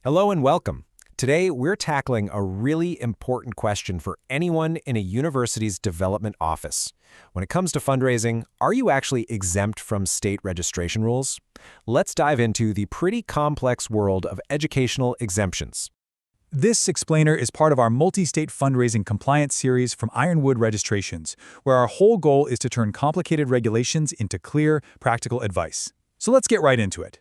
Hello and welcome. Today, we're tackling a really important question for anyone in a university's development office. When it comes to fundraising, are you actually exempt from state registration rules? Let's dive into the pretty complex world of educational exemptions. This explainer is part of our multi-state fundraising compliance series from Ironwood Registrations, where our whole goal is to turn complicated regulations into clear, practical advice. So let's get right into it.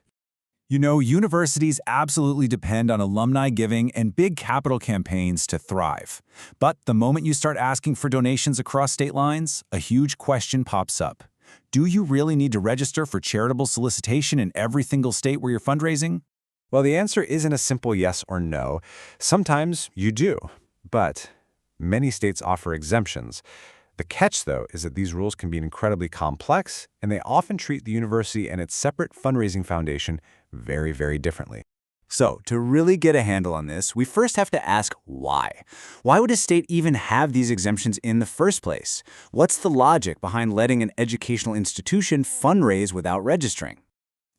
You know, universities absolutely depend on alumni giving and big capital campaigns to thrive. But the moment you start asking for donations across state lines, a huge question pops up. Do you really need to register for charitable solicitation in every single state where you're fundraising? Well, the answer isn't a simple yes or no. Sometimes you do, but many states offer exemptions. The catch, though, is that these rules can be incredibly complex, and they often treat the university and its separate fundraising foundation very, very differently. So, to really get a handle on this, we first have to ask why. Why would a state even have these exemptions in the first place? What's the logic behind letting an educational institution fundraise without registering?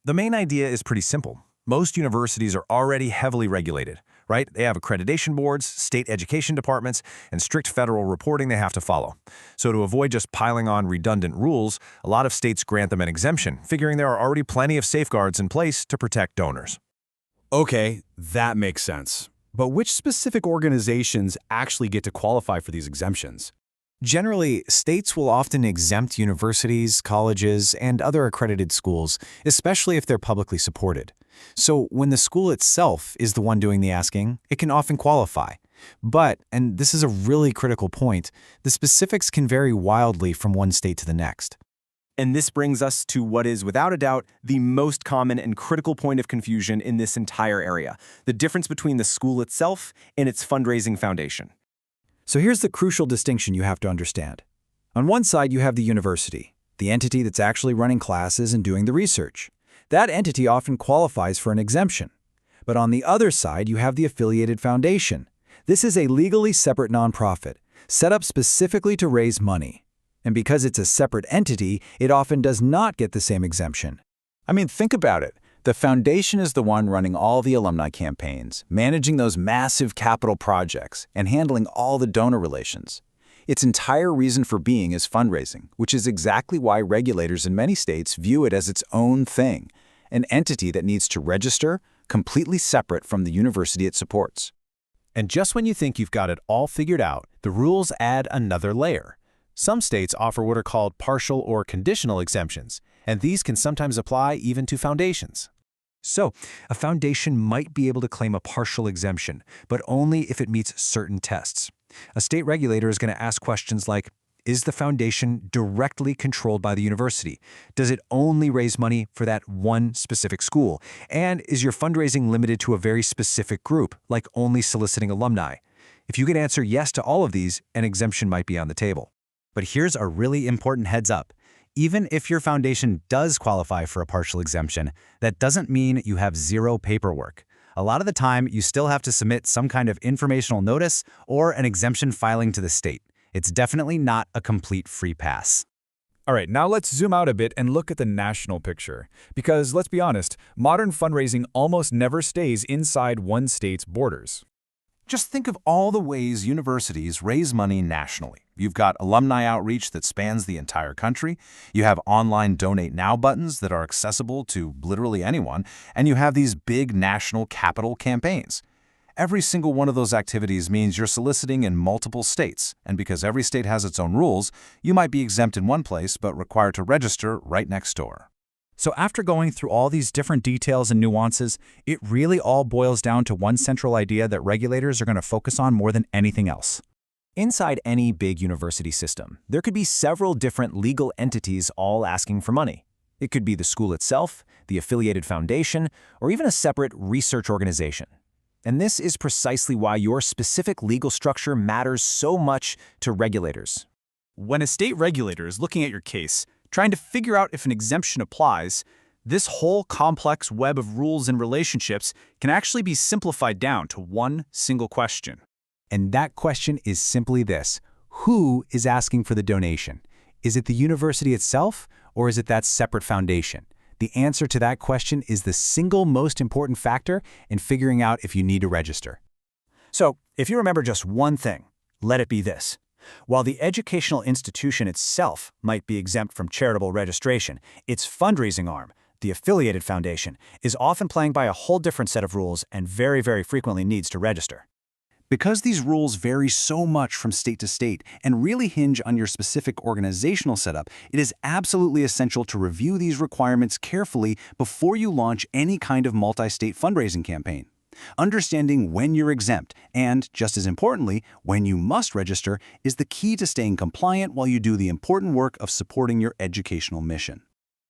The main idea is pretty simple. Most universities are already heavily regulated, right? They have accreditation boards, state education departments, and strict federal reporting they have to follow. So to avoid just piling on redundant rules, a lot of states grant them an exemption, figuring there are already plenty of safeguards in place to protect donors. Okay, that makes sense. But which specific organizations actually get to qualify for these exemptions? Generally, states will often exempt universities, colleges, and other accredited schools, especially if they're publicly supported. So when the school itself is the one doing the asking, it can often qualify. But, and this is a really critical point, the specifics can vary wildly from one state to the next. And this brings us to what is, without a doubt, the most common and critical point of confusion in this entire area, the difference between the school itself and its fundraising foundation. So here's the crucial distinction you have to understand. On one side, you have the university, the entity that's actually running classes and doing the research. That entity often qualifies for an exemption. But on the other side, you have the affiliated foundation. This is a legally separate nonprofit, set up specifically to raise money. And because it's a separate entity, it often does not get the same exemption. I mean, think about it. The foundation is the one running all the alumni campaigns, managing those massive capital projects, and handling all the donor relations. Its entire reason for being is fundraising, which is exactly why regulators in many states view it as its own thing, an entity that needs to register, completely separate from the university it supports. And just when you think you've got it all figured out, the rules add another layer. Some states offer what are called partial or conditional exemptions, and these can sometimes apply even to foundations. So, a foundation might be able to claim a partial exemption, but only if it meets certain tests. A state regulator is going to ask questions like, is the foundation directly controlled by the university? Does it only raise money for that one specific school? And is your fundraising limited to a very specific group, like only soliciting alumni? If you can answer yes to all of these, an exemption might be on the table. But here's a really important heads up. Even if your foundation does qualify for a partial exemption, that doesn't mean you have zero paperwork. A lot of the time, you still have to submit some kind of informational notice or an exemption filing to the state. It's definitely not a complete free pass. All right, now let's zoom out a bit and look at the national picture. Because let's be honest, modern fundraising almost never stays inside one state's borders. Just think of all the ways universities raise money nationally. You've got alumni outreach that spans the entire country, you have online Donate Now buttons that are accessible to literally anyone, and you have these big national capital campaigns. Every single one of those activities means you're soliciting in multiple states, and because every state has its own rules, you might be exempt in one place but required to register right next door. So after going through all these different details and nuances, it really all boils down to one central idea that regulators are going to focus on more than anything else. Inside any big university system, there could be several different legal entities all asking for money. It could be the school itself, the affiliated foundation, or even a separate research organization. And this is precisely why your specific legal structure matters so much to regulators. When a state regulator is looking at your case, trying to figure out if an exemption applies, this whole complex web of rules and relationships can actually be simplified down to one single question. And that question is simply this: who is asking for the donation? Is it the university itself, or is it that separate foundation? The answer to that question is the single most important factor in figuring out if you need to register. So, if you remember just one thing, let it be this. While the educational institution itself might be exempt from charitable registration, its fundraising arm, the affiliated foundation, is often playing by a whole different set of rules and very, very frequently needs to register. Because these rules vary so much from state to state and really hinge on your specific organizational setup, it is absolutely essential to review these requirements carefully before you launch any kind of multi-state fundraising campaign. Understanding when you're exempt and, just as importantly, when you must register is the key to staying compliant while you do the important work of supporting your educational mission.